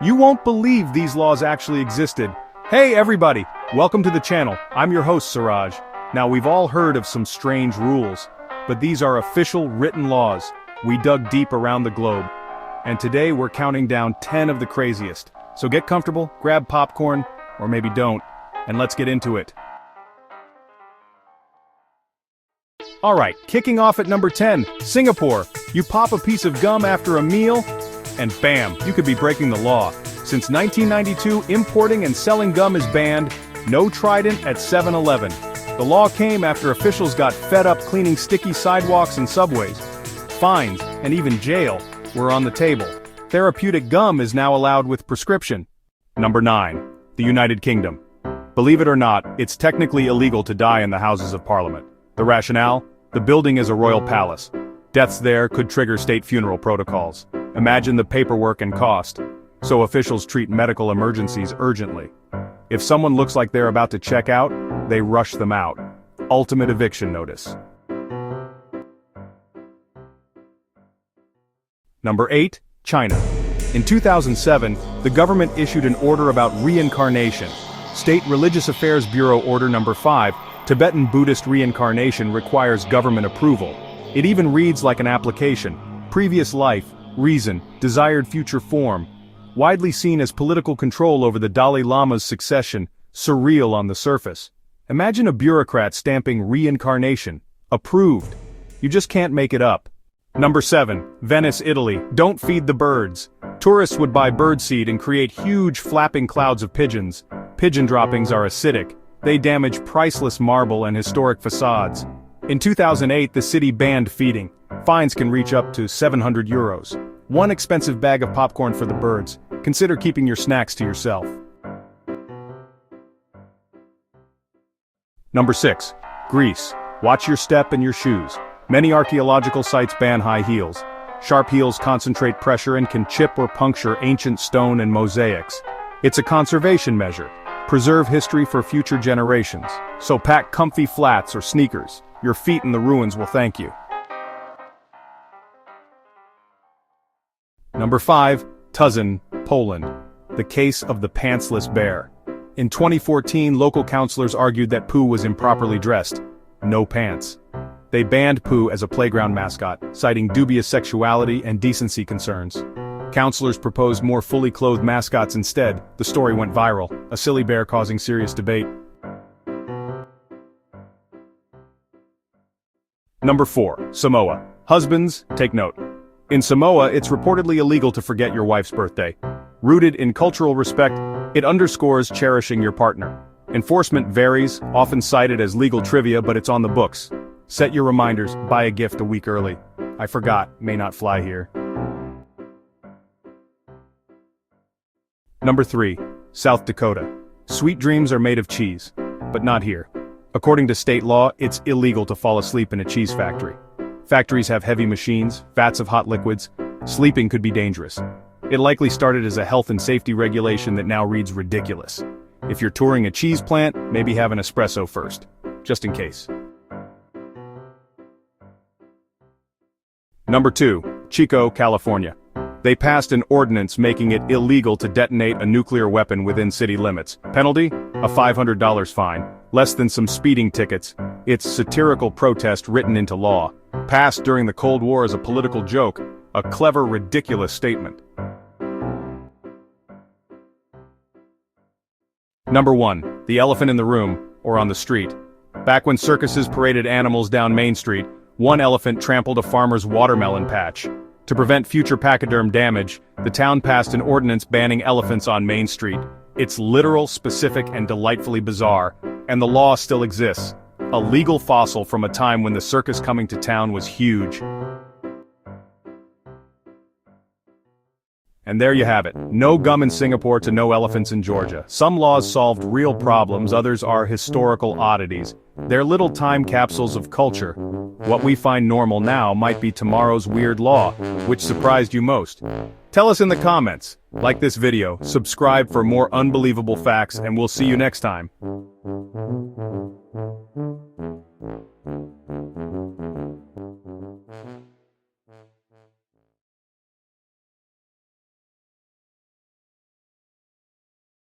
You won't believe these laws actually existed. Hey everybody, welcome to the channel. I'm your host Siraj. Now we've all heard of some strange rules, but these are official written laws. We dug deep around the globe. And today we're counting down 10 of the craziest. So get comfortable, grab popcorn, or maybe don't, and let's get into it. Alright, kicking off at number 10, Singapore. You pop a piece of gum after a meal, and bam, you could be breaking the law. Since 1992, importing and selling gum is banned. No Trident at 7-Eleven. The law came after officials got fed up cleaning sticky sidewalks and subways. Fines, and even jail, were on the table. Therapeutic gum is now allowed with prescription. Number 9. The United Kingdom. Believe it or not, it's technically illegal to die in the Houses of Parliament. The rationale? The building is a royal palace. Deaths there could trigger state funeral protocols. Imagine the paperwork and cost. So officials treat medical emergencies urgently. If someone looks like they're about to check out, they rush them out. Ultimate eviction notice. Number 8. China. In 2007, the government issued an order about reincarnation. State Religious Affairs Bureau Order Number 5, Tibetan Buddhist reincarnation requires government approval. It even reads like an application. Previous life, reason, desired future form. Widely seen as political control over the Dalai Lama's succession, surreal on the surface. Imagine a bureaucrat stamping reincarnation. Approved. You just can't make it up. Number 7. Venice, Italy. Don't feed the birds. Tourists would buy birdseed and create huge flapping clouds of pigeons. Pigeon droppings are acidic. They damage priceless marble and historic facades. In 2008, the city banned feeding. Fines can reach up to €700. One expensive bag of popcorn for the birds. Consider keeping your snacks to yourself. Number 6. Greece. Watch your step and your shoes. Many archaeological sites ban high heels. Sharp heels concentrate pressure and can chip or puncture ancient stone and mosaics. It's a conservation measure. Preserve history for future generations. So pack comfy flats or sneakers. Your feet in the ruins will thank you. Number 5. Tuzin, Poland. The case of the pantsless bear. In 2014, local councilors argued that Pooh was improperly dressed. No pants. They banned Pooh as a playground mascot, citing dubious sexuality and decency concerns. Councilors proposed more fully clothed mascots instead. The story went viral, a silly bear causing serious debate. Number 4. Samoa. Husbands, take note. In Samoa, it's reportedly illegal to forget your wife's birthday. Rooted in cultural respect, it underscores cherishing your partner. Enforcement varies, often cited as legal trivia, but it's on the books. Set your reminders, buy a gift a week early. I forgot, may not fly here. Number 3. South Dakota. Sweet dreams are made of cheese, but not here. According to state law, it's illegal to fall asleep in a cheese factory. Factories have heavy machines, vats of hot liquids. Sleeping could be dangerous. It likely started as a health and safety regulation that now reads ridiculous. If you're touring a cheese plant, maybe have an espresso first, just in case. Number 2. Chico, California. They passed an ordinance making it illegal to detonate a nuclear weapon within city limits. Penalty? A $500 fine. Less than some speeding tickets. It's satirical protest written into law. Passed during the Cold War as a political joke. A clever, ridiculous statement. Number 1. The elephant in the room, or on the street. Back when circuses paraded animals down Main Street, one elephant trampled a farmer's watermelon patch. To prevent future pachyderm damage, the town passed an ordinance banning elephants on Main Street. It's literal, specific, and delightfully bizarre, and the law still exists. A legal fossil from a time when the circus coming to town was huge. And there you have it. No gum in Singapore to no elephants in Georgia. Some laws solved real problems, others are historical oddities. They're little time capsules of culture. What we find normal now might be tomorrow's weird law. Which surprised you most? Tell us in the comments. Like this video, subscribe for more unbelievable facts, and we'll see you next time.